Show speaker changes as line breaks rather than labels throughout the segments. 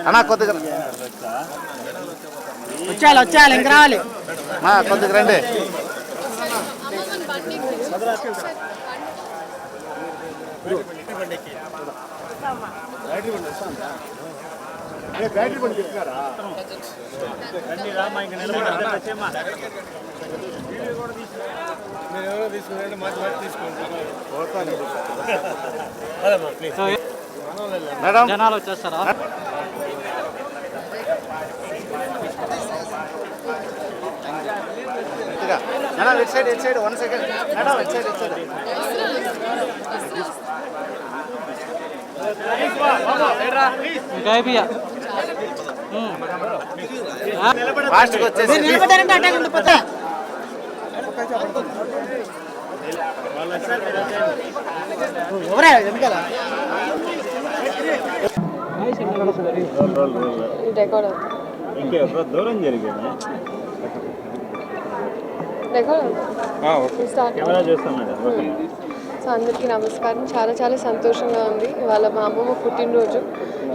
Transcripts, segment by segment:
అన్నా కొద్దిగా
వచ్చేయాలి ఇంకా రావాలి.
కొద్దిగా రండి. బ్యాటరీ బండి చెప్తున్నారా? మీరు ఎవరో తీసుకున్నారంటే మాకు తీసుకుంటారు. మేడం
జనాలు వచ్చేస్తారా?
మేడం ఇటు సైడ్ 1 సెకండ్ మేడం ఇటు సైడ్
ఇంకా అయిపోయా
ఫాస్ట్గా వచ్చేసి
దూరం జరిగింది.
సో అందరికీ నమస్కారం. చాలా చాలా సంతోషంగా ఉంది. ఇవాళ మా అమ్మమ్మ పుట్టినరోజు.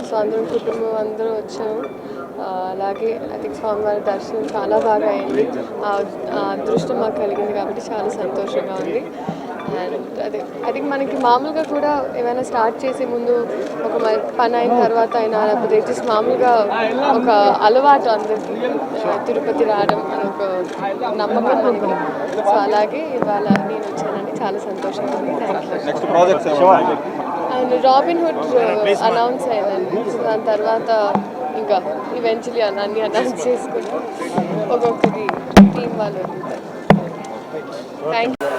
సో అందరం కుటుంబం అందరూ వచ్చాము. అలాగే ఐ థింక్ స్వామివారి దర్శనం చాలా బాగా అయింది. ఆ అదృష్టం మాకు కలిగింది కాబట్టి చాలా సంతోషంగా ఉంది. అండ్ అదే ఐ థింక్ మనకి మామూలుగా కూడా ఏమైనా స్టార్ట్ చేసే ముందు ఒక పని అయిన తర్వాత అయినా లేకపోతే జస్ట్ మామూలుగా ఒక అలవాటు అందరికీ తిరుపతి రావడం అని ఒక నమ్మకం మనకి. సో అలాగే ఇవాళ నేను వచ్చానండి. చాలా సంతోషంగా ఉంది. అండ్ రాబిన్హుడ్ అనౌన్స్ అయిందండి. సో దాని తర్వాత ఇంకా ఈవెన్చువలీ అన్నీ అనౌన్స్ చేసుకుంటూ ఒక్కొక్కరి టీం వాళ్ళు వదులుతారు. Thank you.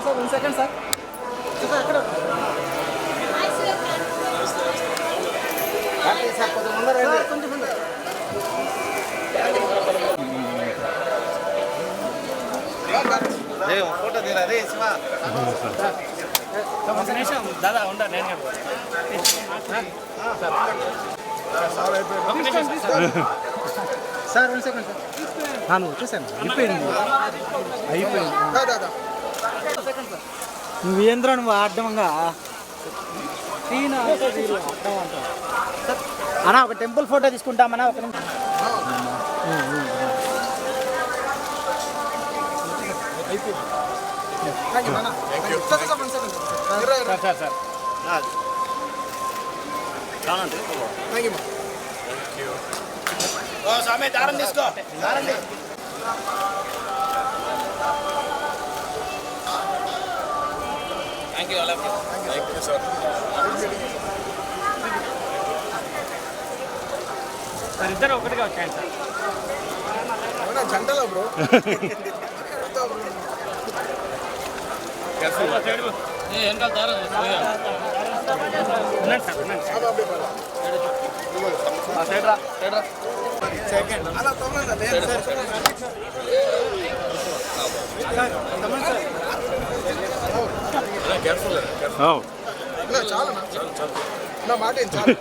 Sir 1 second sir. అక్కడ
ఫోటో దిగారే
దాదా ఉండా నేను సార్ 1 సెకండ్ సార్. నువ్వు వచ్చేసాను. అయిపోయింది. నువ్వేంద్ర నువ్వు అడ్డంగా అన్నా ఒక టెంపుల్ ఫోటో తీసుకుంటామన్నా. ఒక నిమిషం.
స్వామి దారం తీసుకో. Thank you, all of you. Thank you, sir.
Sir ఇద్దరు ఒకటిగా వచ్చాయండి సార్.
అవునా జంటలో బ్రో.
వెనకాల దారం సైడ్ రా.
సెకండ్ అలా తొందరగా కేర్ఫుల్ చాలా నా మాట చాలా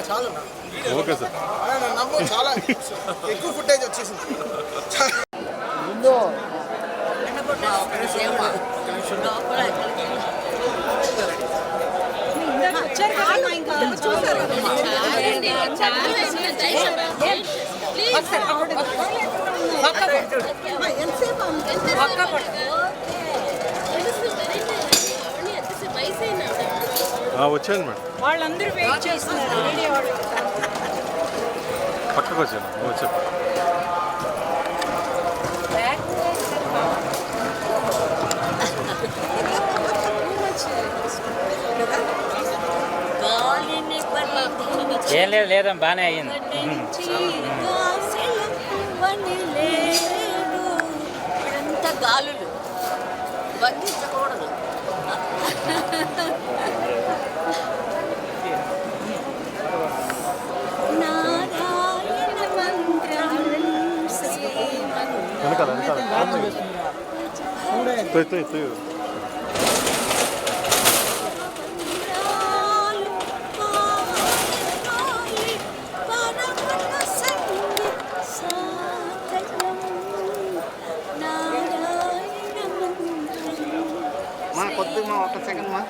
చాలా నమ్ము చాలా ఎక్కువ ఫుటేజ్ వచ్చేసింది.
వచ్చాను మేడం,
వాళ్ళందరూ వెయిట్ చేస్తున్నారు వీడియో వాళ్ళు.
పక్కకు వచ్చాను వచ్చాను.
ఏం లేదు లేదమ్మా బాగానే అయ్యింది.
ఇదంతా గాలులు బంధించకూడదు. నారాయణ మంత్రం
వెనకాల వెనకాల
మా కొద్దిగా ఒక సెకండ్ మా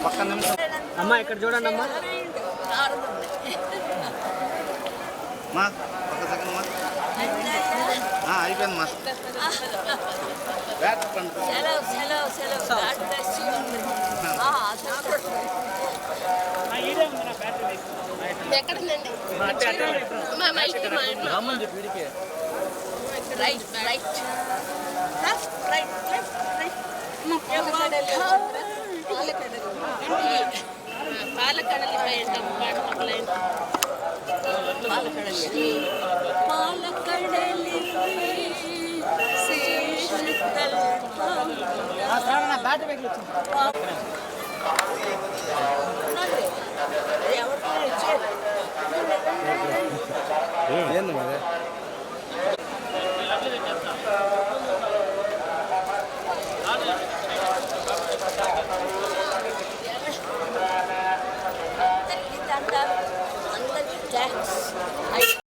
ఒక్క నిమిషం
అమ్మా ఇక్కడ చూడండి అమ్మా.
మా ఒక సెకండ్ మా అయిపోయింది మా బ్యాక్ ఫ్రంట్
ఎక్కడండి right right left right left right పాలకడలి పాలకడలి
బ్యాట్ బ్యాగ్
ఏంది మరి